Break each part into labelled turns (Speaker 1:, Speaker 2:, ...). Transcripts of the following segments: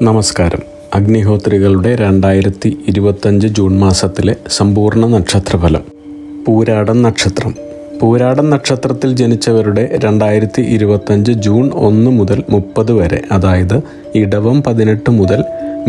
Speaker 1: നമസ്കാരം. അഗ്നിഹോത്രികളുടെ 2025 ജൂൺ മാസത്തിലെ സമ്പൂർണ്ണ നക്ഷത്രഫലം. പൂരാടം നക്ഷത്രം. പൂരാടം നക്ഷത്രത്തിൽ ജനിച്ചവരുടെ 2025 ജൂൺ 1 മുതൽ 30 വരെ, അതായത് ഇടവം 18 മുതൽ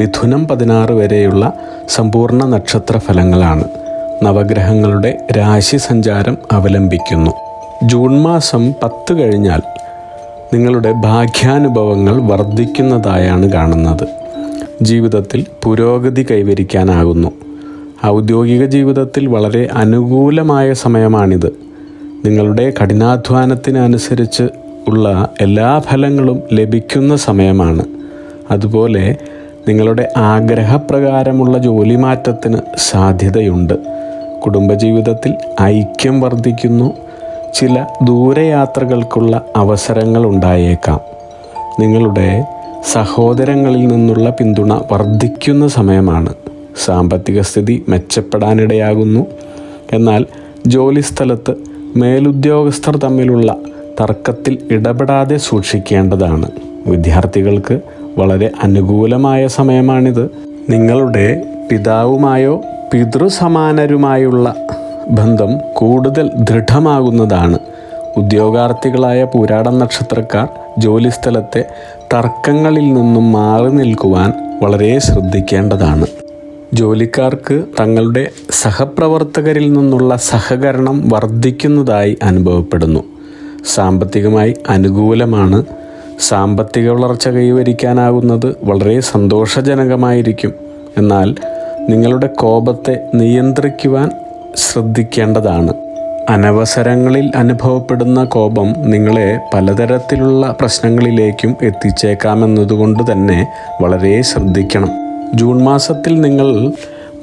Speaker 1: മിഥുനം 16 വരെയുള്ള സമ്പൂർണ്ണ നക്ഷത്രഫലങ്ങളാണ്. നവഗ്രഹങ്ങളുടെ രാശി സഞ്ചാരം അവലംബിക്കുന്നു. ജൂൺ മാസം 10 കഴിഞ്ഞാൽ നിങ്ങളുടെ ഭാഗ്യാനുഭവങ്ങൾ വർദ്ധിക്കുന്നതായാണ് കാണുന്നത്. ജീവിതത്തിൽ പുരോഗതി കൈവരിക്കാനാകുന്നു. ഔദ്യോഗിക ജീവിതത്തിൽ വളരെ അനുകൂലമായ സമയമാണിത്. നിങ്ങളുടെ കഠിനാധ്വാനത്തിനനുസരിച്ച് ഉള്ള എല്ലാ ഫലങ്ങളും ലഭിക്കുന്ന സമയമാണ്. അതുപോലെ നിങ്ങളുടെ ആഗ്രഹപ്രകാരമുള്ള ജോലി മാറ്റത്തിന് സാധ്യതയുണ്ട്. കുടുംബജീവിതത്തിൽ ഐക്യം വർദ്ധിക്കുന്നു. ചില ദൂരയാത്രകൾക്കുള്ള അവസരങ്ങൾ ഉണ്ടായേക്കാം. നിങ്ങളുടെ സഹോദരങ്ങളിൽ നിന്നുള്ള പിന്തുണ വർദ്ധിക്കുന്ന സമയമാണ്. സാമ്പത്തിക സ്ഥിതി മെച്ചപ്പെടാനിടയാകുന്നു. എന്നാൽ ജോലിസ്ഥലത്ത് മേലുദ്യോഗസ്ഥർ തമ്മിലുള്ള തർക്കത്തിൽ ഇടപെടാതെ സൂക്ഷിക്കേണ്ടതാണ്. വിദ്യാർത്ഥികൾക്ക് വളരെ അനുകൂലമായ സമയമാണിത്. നിങ്ങളുടെ പിതാവുമായോ പിതൃസമാനരുമായുള്ള ബന്ധം കൂടുതൽ ദൃഢമാകുന്നതാണ്. ഉദ്യോഗാർത്ഥികളായ പൂരാടം നക്ഷത്രക്കാർ ജോലിസ്ഥലത്തെ തർക്കങ്ങളിൽ നിന്നും മാറി നിൽക്കുവാൻ വളരെ ശ്രദ്ധിക്കേണ്ടതാണ്. ജോലിക്കാർക്ക് തങ്ങളുടെ സഹപ്രവർത്തകരിൽ നിന്നുള്ള സഹകരണം വർദ്ധിക്കുന്നതായി അനുഭവപ്പെടുന്നു. സാമ്പത്തികമായി അനുകൂലമാണ്. സാമ്പത്തിക വളർച്ച കൈവരിക്കാനാകുന്നത് വളരെ സന്തോഷജനകമായിരിക്കും. എന്നാൽ നിങ്ങളുടെ കോപത്തെ നിയന്ത്രിക്കുവാൻ ശ്രദ്ധിക്കേണ്ടതാണ്. അനവസരങ്ങളിൽ അനുഭവപ്പെടുന്ന കോപം നിങ്ങളെ പലതരത്തിലുള്ള പ്രശ്നങ്ങളിലേക്കും എത്തിച്ചേക്കാമെന്നതുകൊണ്ട് തന്നെ വളരെ ശ്രദ്ധിക്കണം. ജൂൺ മാസത്തിൽ നിങ്ങൾ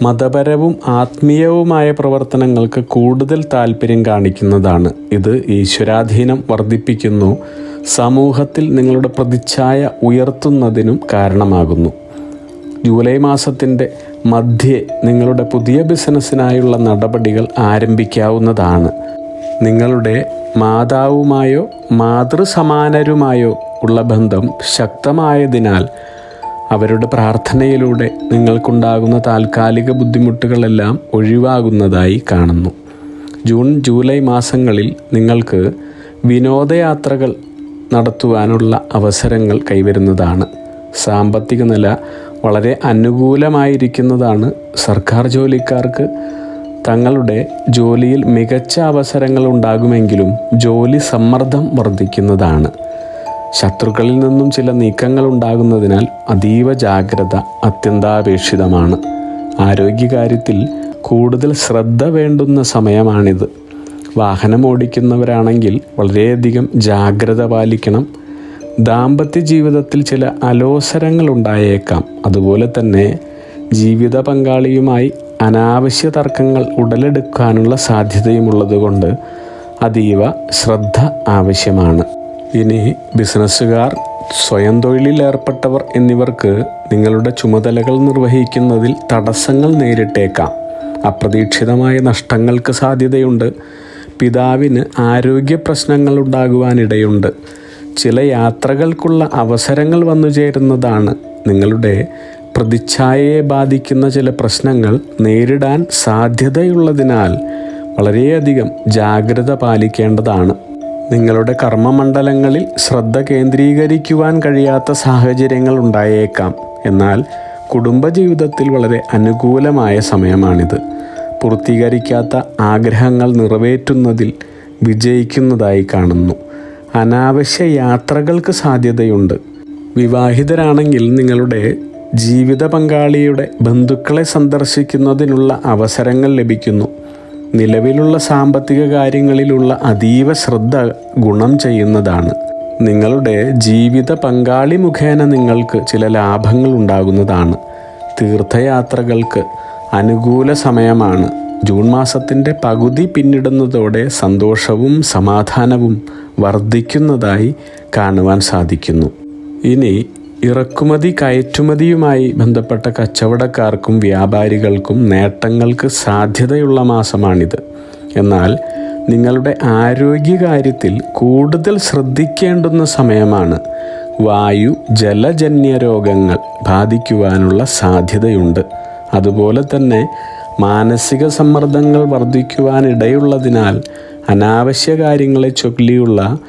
Speaker 1: മതപരവും ആത്മീയവുമായ പ്രവർത്തനങ്ങൾക്ക് കൂടുതൽ താല്പര്യം കാണിക്കുന്നതാണ്. ഇത് ഈശ്വരാധീനം വർദ്ധിപ്പിക്കുന്നു. സമൂഹത്തിൽ നിങ്ങളുടെ പ്രതിച്ഛായ ഉയർത്തുന്നതിനും കാരണമാകുന്നു. ജൂലൈ മാസത്തിൻ്റെ മധ്യേ നിങ്ങളുടെ പുതിയ ബിസിനസ്സിനായുള്ള നടപടികൾ ആരംഭിക്കാവുന്നതാണ്. നിങ്ങളുടെ മാതാവുമായോ മാതൃസമാനരുമായോ ഉള്ള ബന്ധം ശക്തമായതിനാൽ അവരുടെ പ്രാർത്ഥനയിലൂടെ നിങ്ങൾക്കുണ്ടാകുന്ന താൽക്കാലിക ബുദ്ധിമുട്ടുകളെല്ലാം ഒഴിവാകുന്നതായി കാണുന്നു. ജൂൺ ജൂലൈ മാസങ്ങളിൽ നിങ്ങൾക്ക് വിനോദയാത്രകൾ നടത്തുവാനുള്ള അവസരങ്ങൾ കൈവരുന്നതാണ്. സാമ്പത്തിക നില വളരെ അനുകൂലമായിരിക്കുന്നതാണ്. സർക്കാർ ജോലിക്കാർക്ക് തങ്ങളുടെ ജോലിയിൽ മികച്ച അവസരങ്ങൾ ഉണ്ടാകുമെങ്കിലും ജോലി സമ്മർദ്ദം വർദ്ധിക്കുന്നതാണ്. ശത്രുക്കളിൽ നിന്നും ചില നീക്കങ്ങൾ ഉണ്ടാകുന്നതിനാൽ അതീവ ജാഗ്രത അത്യന്താപേക്ഷിതമാണ്. ആരോഗ്യകാര്യത്തിൽ കൂടുതൽ ശ്രദ്ധ വേണ്ടുന്ന സമയമാണിത്. വാഹനം ഓടിക്കുന്നവരാണെങ്കിൽ വളരെയധികം ജാഗ്രത പാലിക്കണം. ദാമ്പത്യ ജീവിതത്തിൽ ചില അലോസരങ്ങൾ ഉണ്ടായേക്കാം. അതുപോലെ തന്നെ ജീവിത പങ്കാളിയുമായി അനാവശ്യ തർക്കങ്ങൾ ഉടലെടുക്കാനുള്ള സാധ്യതയുമുള്ളതുകൊണ്ട് അതീവ ശ്രദ്ധ ആവശ്യമാണ്. ഇനി ബിസിനസ്സുകാർ, സ്വയം തൊഴിലിലേർപ്പെട്ടവർ എന്നിവർക്ക് നിങ്ങളുടെ ചുമതലകൾ നിർവഹിക്കുന്നതിൽ തടസ്സങ്ങൾ നേരിട്ടേക്കാം. അപ്രതീക്ഷിതമായ നഷ്ടങ്ങൾക്ക് സാധ്യതയുണ്ട്. പിതാവിന് ആരോഗ്യ പ്രശ്നങ്ങൾ ഉണ്ടാകുവാനിടയുണ്ട്. ചില യാത്രകൾക്കുള്ള അവസരങ്ങൾ വന്നു ചേരുന്നതാണ്. നിങ്ങളുടെ പ്രതിച്ഛായയെ ബാധിക്കുന്ന ചില പ്രശ്നങ്ങൾ നേരിടാൻ സാധ്യതയുള്ളതിനാൽ വളരെയധികം ജാഗ്രത പാലിക്കേണ്ടതാണ്. നിങ്ങളുടെ കർമ്മമണ്ഡലങ്ങളിൽ ശ്രദ്ധ കേന്ദ്രീകരിക്കുവാൻ കഴിയാത്ത സാഹചര്യങ്ങൾ ഉണ്ടായേക്കാം. എന്നാൽ കുടുംബജീവിതത്തിൽ വളരെ അനുകൂലമായ സമയമാണിത്. പൂർത്തീകരിക്കാത്ത ആഗ്രഹങ്ങൾ നിറവേറ്റുന്നതിൽ വിജയിക്കുന്നതായി കാണുന്നു. അനാവശ്യ യാത്രകൾക്ക് സാധ്യതയുണ്ട്. വിവാഹിതരാണെങ്കിൽ നിങ്ങളുടെ ജീവിത പങ്കാളിയുടെ ബന്ധുക്കളെ സന്ദർശിക്കുന്നതിനുള്ള അവസരങ്ങൾ ലഭിക്കുന്നു. നിലവിലുള്ള സാമ്പത്തിക കാര്യങ്ങളിലുള്ള അതീവ ശ്രദ്ധ ഗുണം ചെയ്യുന്നതാണ്. നിങ്ങളുടെ ജീവിത പങ്കാളി മുഖേന നിങ്ങൾക്ക് ചില ലാഭങ്ങൾ ഉണ്ടാകുന്നതാണ്. തീർത്ഥയാത്രകൾക്ക് അനുകൂല സമയമാണ്. ജൂൺ മാസത്തിൻ്റെ പകുതി പിന്നിടുന്നതോടെ സന്തോഷവും സമാധാനവും വർദ്ധിക്കുന്നതായി കാണുവാൻ സാധിക്കുന്നു. ഇനി ഇറക്കുമതി കയറ്റുമതിയുമായി ബന്ധപ്പെട്ട കച്ചവടക്കാർക്കും വ്യാപാരികൾക്കും നേട്ടങ്ങൾക്ക് സാധ്യതയുള്ള മാസമാണിത്. എന്നാൽ നിങ്ങളുടെ ആരോഗ്യകാര്യത്തിൽ കൂടുതൽ ശ്രദ്ധിക്കേണ്ടുന്ന സമയമാണ്. വായു, ജലജന്യ രോഗങ്ങൾ ബാധിക്കുവാനുള്ള സാധ്യതയുണ്ട്. അതുപോലെ തന്നെ മാനസിക സമ്മർദ്ദങ്ങൾ വർദ്ധിക്കുവാനിടയുള്ളതിനാൽ അനാവശ്യ കാര്യങ്ങളെ ചൊല്ലിയുള്ള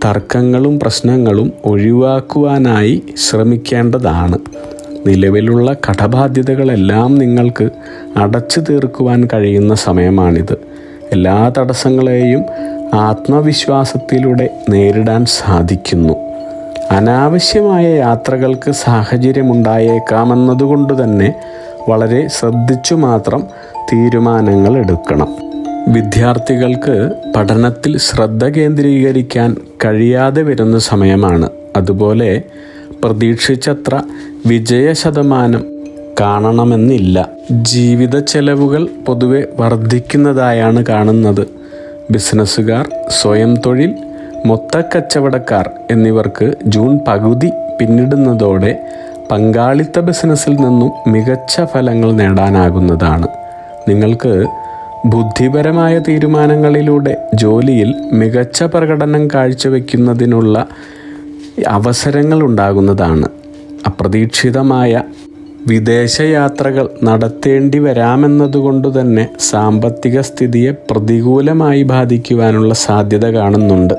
Speaker 1: തർക്കങ്ങളും പ്രശ്നങ്ങളും ഒഴിവാക്കുവാനായി ശ്രമിക്കേണ്ടതാണ്. നിലവിലുള്ള കടബാധ്യതകളെല്ലാം നിങ്ങൾക്ക് അടച്ചു തീർക്കുവാൻ കഴിയുന്ന സമയമാണിത്. എല്ലാ തടസ്സങ്ങളെയും ആത്മവിശ്വാസത്തിലൂടെ നേരിടാൻ സാധിക്കുന്നു. അനാവശ്യമായ യാത്രകൾക്ക് സാഹചര്യമുണ്ടായേക്കാമെന്നതുകൊണ്ട് തന്നെ വളരെ ശ്രദ്ധിച്ചു മാത്രം തീരുമാനങ്ങൾ എടുക്കണം. വിദ്യാർത്ഥികൾക്ക് പഠനത്തിൽ ശ്രദ്ധ കേന്ദ്രീകരിക്കാൻ കഴിയാതെ വരുന്ന സമയമാണ്. അതുപോലെ പ്രതീക്ഷിച്ചത്ര വിജയശതമാനം കാണണമെന്നില്ല. ജീവിത ചെലവുകൾ പൊതുവെ വർദ്ധിക്കുന്നതായാണ് കാണുന്നത്. ബിസിനസ്സുകാർ, സ്വയം തൊഴിൽ, മൊത്തക്കച്ചവടക്കാർ എന്നിവർക്ക് ജൂൺ പകുതി പിന്നിടുന്നതോടെ പങ്കാളിത്ത ബിസിനസ്സിൽ നിന്നും മികച്ച ഫലങ്ങൾ നേടാനാകുന്നതാണ്. നിങ്ങൾക്ക് ബുദ്ധിപരമായ തീരുമാനങ്ങളിലൂടെ ജോലിയിൽ മികച്ച പ്രകടനം കാഴ്ചവെക്കുന്നതിനുള്ള അവസരങ്ങൾ ഉണ്ടാകുന്നതാണ്. അപ്രതീക്ഷിതമായ വിദേശയാത്രകൾ നടത്തേണ്ടി വരാമെന്നതുകൊണ്ട് തന്നെ സാമ്പത്തിക സ്ഥിതിയെ പ്രതികൂലമായി ബാധിക്കുവാനുള്ള സാധ്യത കാണുന്നുണ്ട്.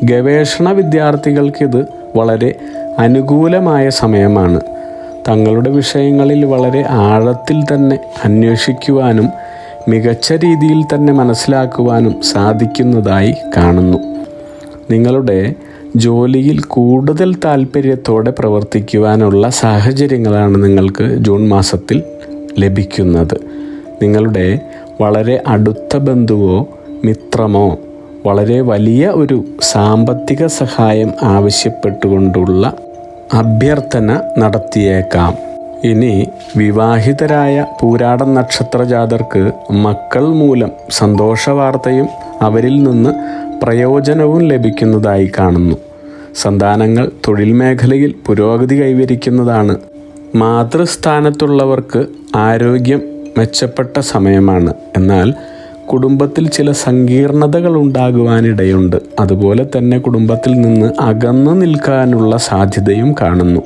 Speaker 1: ഗവേഷണ വിദ്യാർത്ഥികൾക്കിത് വളരെ അനുകൂലമായ സമയമാണ്. തങ്ങളുടെ വിഷയങ്ങളിൽ വളരെ ആഴത്തിൽ തന്നെ അന്വേഷിക്കുവാനും മികച്ച രീതിയിൽ തന്നെ മനസ്സിലാക്കുവാനും സാധിക്കുന്നതായി കാണുന്നു. നിങ്ങളുടെ ജോലിയിൽ കൂടുതൽ താല്പര്യത്തോടെ പ്രവർത്തിക്കുവാനുള്ള സാഹചര്യങ്ങളാണ് നിങ്ങൾക്ക് ജൂൺ മാസത്തിൽ ലഭിക്കുന്നത്. നിങ്ങളുടെ വളരെ അടുത്ത ബന്ധുവോ മിത്രമോ വളരെ വലിയ ഒരു സാമ്പത്തിക സഹായം ആവശ്യപ്പെട്ടുകൊണ്ടുള്ള അഭ്യർത്ഥന നടത്തിയേക്കാം. ഇനി വിവാഹിതരായ പൂരാടം നക്ഷത്ര ജാതർക്ക് മക്കൾ മൂലം സന്തോഷവാർത്തയും അവരിൽ നിന്ന് പ്രയോജനവും ലഭിക്കുന്നതായി കാണുന്നു. സന്താനങ്ങൾ തൊഴിൽ മേഖലയിൽ പുരോഗതി കൈവരിക്കുന്നതാണ്. മാതൃസ്ഥാനത്തുള്ളവർക്ക് ആരോഗ്യം മെച്ചപ്പെട്ട സമയമാണ്. എന്നാൽ കുടുംബത്തിൽ ചില സങ്കീർണതകൾ ഉണ്ടാകുവാനിടയുണ്ട്. അതുപോലെ തന്നെ കുടുംബത്തിൽ നിന്ന് അകന്നു നിൽക്കാനുള്ള സാധ്യതയും കാണുന്നു.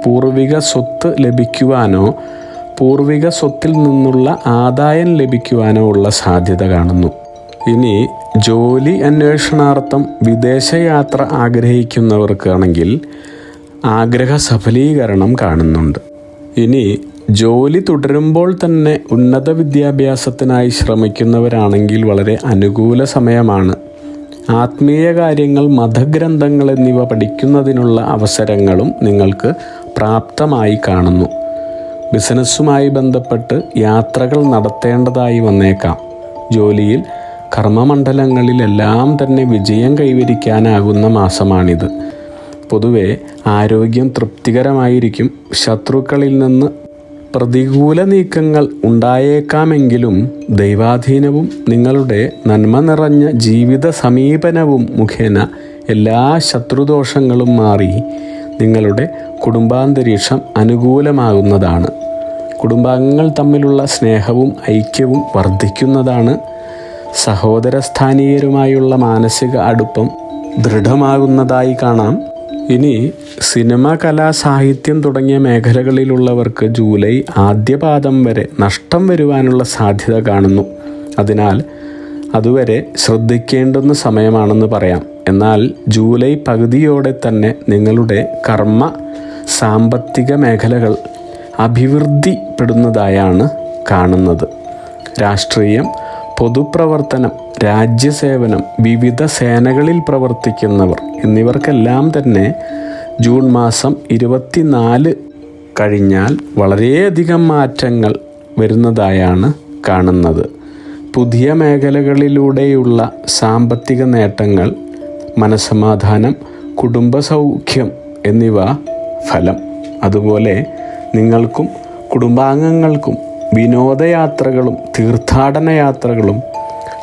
Speaker 1: പൂർവിക സ്വത്ത് ലഭിക്കുവാനോ പൂർവിക സ്വത്തിൽ നിന്നുള്ള ആദായം ലഭിക്കുവാനോ ഉള്ള സാധ്യത കാണുന്നു. ഇനി ജോലി അന്വേഷണാർത്ഥം വിദേശയാത്ര ആഗ്രഹിക്കുന്നവർക്കാണെങ്കിൽ ആഗ്രഹ സഫലീകരണം കാണുന്നുണ്ട്. ഇനി ജോലി തുടരുമ്പോൾ തന്നെ ഉന്നത വിദ്യാഭ്യാസത്തിനായി ശ്രമിക്കുന്നവരാണെങ്കിൽ വളരെ അനുകൂല സമയമാണ്. ആത്മീയ കാര്യങ്ങൾ, മതഗ്രന്ഥങ്ങൾ എന്നിവ പഠിക്കുന്നതിനുള്ള അവസരങ്ങളും നിങ്ങൾക്ക് പ്രാപ്തമായി കാണുന്നു. ബിസിനസ്സുമായി ബന്ധപ്പെട്ട് യാത്രകൾ നടത്തേണ്ടതായി വന്നേക്കാം. ജോലിയിൽ, കർമ്മമണ്ഡലങ്ങളിലെല്ലാം തന്നെ വിജയം കൈവരിക്കാനാകുന്ന മാസമാണിത്. പൊതുവെ ആരോഗ്യം തൃപ്തികരമായിരിക്കും. ശത്രുക്കളിൽ നിന്ന് പ്രതികൂല നീക്കങ്ങൾ ഉണ്ടായേക്കാമെങ്കിലും ദൈവാധീനവും നിങ്ങളുടെ നന്മ നിറഞ്ഞ ജീവിത സമീപനവും മുഖേന എല്ലാ ശത്രുദോഷങ്ങളും മാറി നിങ്ങളുടെ കുടുംബാന്തരീക്ഷം അനുകൂലമാകുന്നതാണ്. കുടുംബാംഗങ്ങൾ തമ്മിലുള്ള സ്നേഹവും ഐക്യവും വർദ്ധിക്കുന്നതാണ്. സഹോദരസ്ഥാനീയരുമായുള്ള മാനസിക അടുപ്പം ദൃഢമാകുന്നതായി കാണാം. ഇനി സിനിമ, കല, സാഹിത്യം തുടങ്ങിയ മേഖലകളിലുള്ളവർക്ക് ജൂലൈ ആദ്യപാദം വരെ നഷ്ടം വരുവാനുള്ള സാധ്യത കാണുന്നു. അതിനാൽ അതുവരെ ശ്രദ്ധിക്കേണ്ടുന്ന സമയമാണെന്ന് പറയാം. എന്നാൽ ജൂലൈ പകുതിയോടെ തന്നെ നിങ്ങളുടെ കർമ്മ, സാമ്പത്തിക മേഖലകൾ അഭിവൃദ്ധിപ്പെടുന്നതായാണ് കാണുന്നത്. രാഷ്ട്രീയം, പൊതുപ്രവർത്തനം, രാജ്യസേവനം, വിവിധ സേനകളിൽ പ്രവർത്തിക്കുന്നവർ എന്നിവർക്കെല്ലാം തന്നെ ജൂൺ മാസം 24 കഴിഞ്ഞാൽ വളരെയധികം മാറ്റങ്ങൾ വരുന്നതായാണ് കാണുന്നത്. പുതിയ മേഖലകളിലൂടെയുള്ള സാമ്പത്തിക നേട്ടങ്ങൾ, മനസ്സമാധാനം, കുടുംബസൗഖ്യം എന്നിവ ഫലം. അതുപോലെ നിങ്ങൾക്കും കുടുംബാംഗങ്ങൾക്കും വിനോദയാത്രകളും തീർത്ഥാടന യാത്രകളും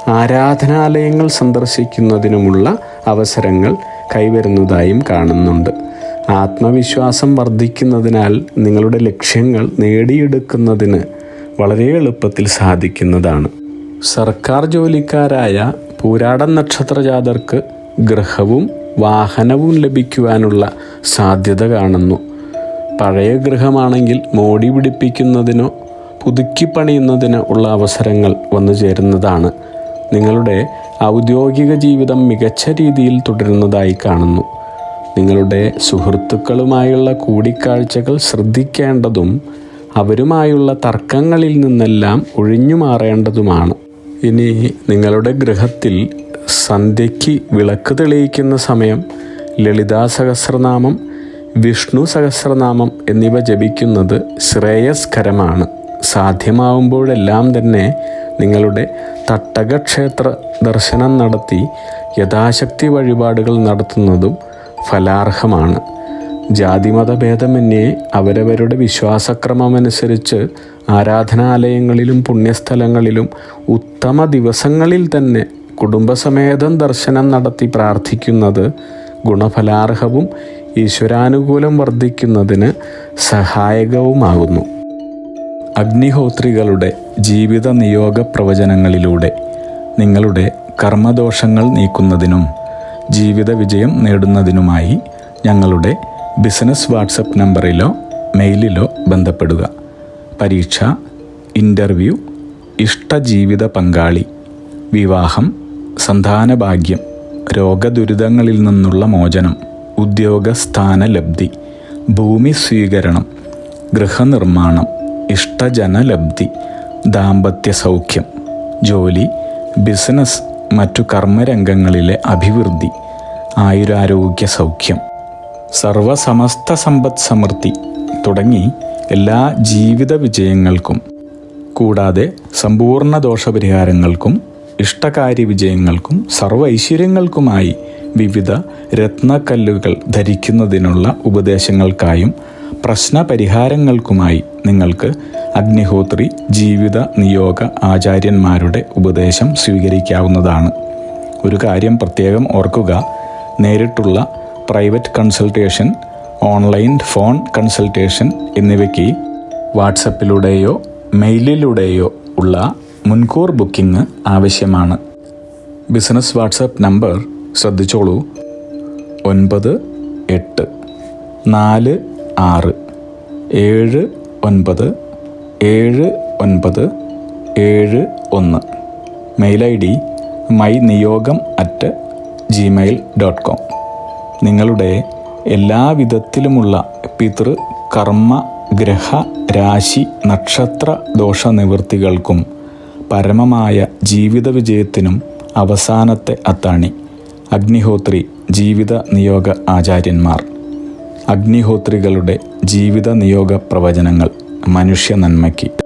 Speaker 1: ആരാധനാലയങ്ങൾ സന്ദർശിക്കുന്നതിനുമുള്ള അവസരങ്ങൾ കൈവരുന്നതായും കാണുന്നുണ്ട്. ആത്മവിശ്വാസം വർദ്ധിക്കുന്നതിനാൽ നിങ്ങളുടെ ലക്ഷ്യങ്ങൾ നേടിയെടുക്കുന്നതിന് വളരെ എളുപ്പത്തിൽ സാധിക്കുന്നതാണ്. സർക്കാർ ജോലിക്കാരായ പൂരാടം നക്ഷത്ര ജാതർക്ക് ഗൃഹവും വാഹനവും ലഭിക്കുവാനുള്ള സാധ്യത കാണുന്നു. പഴയ ഗൃഹമാണെങ്കിൽ മോടി പിടിപ്പിക്കുന്നതിനോ പുതുക്കി പണിയുന്നതിനോ ഉള്ള അവസരങ്ങൾ വന്നു ചേരുന്നതാണ്. നിങ്ങളുടെ ഔദ്യോഗിക ജീവിതം മികച്ച രീതിയിൽ തുടരുന്നതായി കാണുന്നു. നിങ്ങളുടെ സുഹൃത്തുക്കളുമായുള്ള കൂടിക്കാഴ്ചകൾ ശ്രദ്ധിക്കേണ്ടതും അവരുമായുള്ള തർക്കങ്ങളിൽ നിന്നെല്ലാം ഒഴിഞ്ഞു മാറേണ്ടതുമാണ്. ഇനി നിങ്ങളുടെ ഗൃഹത്തിൽ സന്ധ്യയ്ക്ക് വിളക്ക് തെളിയിക്കുന്ന സമയം ലളിതാ സഹസ്രനാമം, വിഷ്ണു സഹസ്രനാമം എന്നിവ ജപിക്കുന്നത് ശ്രേയസ്കരമാണ്. സാധ്യമാവുമ്പോഴെല്ലാം തന്നെ നിങ്ങളുടെ തട്ടകക്ഷേത്ര ദർശനം നടത്തി യഥാശക്തി വഴിപാടുകൾ നടത്തുന്നതും ഫലാർഹമാണ്. ജാതിമതഭേദമന്യേ അവരവരുടെ വിശ്വാസക്രമമനുസരിച്ച് ആരാധനാലയങ്ങളിലും പുണ്യസ്ഥലങ്ങളിലും ഉത്തമ ദിവസങ്ങളിൽ തന്നെ കുടുംബസമേതം ദർശനം നടത്തി പ്രാർത്ഥിക്കുന്നത് ഗുണഫലാർഹവും ഈശ്വരാനുകൂലം വർദ്ധിക്കുന്നതിന് സഹായകവുമാകുന്നു. അഗ്നിഹോത്രികളുടെ ജീവിത നിയോഗ പ്രവചനങ്ങളിലൂടെ നിങ്ങളുടെ കർമ്മദോഷങ്ങൾ നീക്കുന്നതിനും ജീവിത വിജയം നേടുന്നതിനുമായി ഞങ്ങളുടെ ബിസിനസ് വാട്സപ്പ് നമ്പറിലോ മെയിലിലോ ബന്ധപ്പെടുക. പരീക്ഷ, ഇൻ്റർവ്യൂ, ഇഷ്ടജീവിത പങ്കാളി, വിവാഹം, സന്താനഭാഗ്യം, രോഗദുരിതങ്ങളിൽ നിന്നുള്ള മോചനം, ഉദ്യോഗസ്ഥാന ലബ്ധി, ഭൂമി സ്വീകരണം, ഗൃഹനിർമ്മാണം, ഇഷ്ടജനലബ്ധി, ദാമ്പത്യ സൗഖ്യം, ജോലി, ബിസിനസ്, മറ്റു കർമ്മരംഗങ്ങളിലെ അഭിവൃദ്ധി, ആയുരാരോഗ്യ സൗഖ്യം, സർവസമസ്ത സമ്പദ് സമൃദ്ധി തുടങ്ങി എല്ലാ ജീവിത വിജയങ്ങൾക്കും കൂടാതെ സമ്പൂർണ്ണ ദോഷപരിഹാരങ്ങൾക്കും ഇഷ്ടകാര്യ വിജയങ്ങൾക്കും സർവ്വ ഐശ്വര്യങ്ങൾക്കുമായി വിവിധ രത്നക്കല്ലുകൾ ധരിക്കുന്നതിനുള്ള ഉപദേശങ്ങൾക്കായും പ്രശ്നപരിഹാരങ്ങൾക്കുമായി നിങ്ങൾക്ക് അഗ്നിഹോത്രി ജീവിത നിയോഗ ആചാര്യന്മാരുടെ ഉപദേശം സ്വീകരിക്കാവുന്നതാണ്. ഒരു കാര്യം പ്രത്യേകം ഓർക്കുക, നേരിട്ടുള്ള private consultation, online phone consultation എന്നിവയ്ക്ക് വാട്സപ്പിലൂടെയോ മെയിലിലൂടെയോ ഉള്ള മുൻകൂർ ബുക്കിംഗ് ആവശ്യമാണ്. ബിസിനസ് വാട്സപ്പ് നമ്പർ ശ്രദ്ധിച്ചോളൂ: 9846797971. Mail ID myniyogam@gmail.com. നിങ്ങളുടെ എല്ലാവിധത്തിലുമുള്ള പിതൃ, കർമ്മ, ഗ്രഹ, രാശി, നക്ഷത്ര ദോഷ നിവൃത്തികൾക്കും പരമമായ ജീവിത വിജയത്തിനും അവസാനത്തെ അത്താണി അഗ്നിഹോത്രി ജീവിത നിയോഗ ആചാര്യന്മാർ. അഗ്നിഹോത്രികളുടെ ജീവിത നിയോഗ പ്രവചനങ്ങൾ മനുഷ്യ നന്മയ്ക്ക്.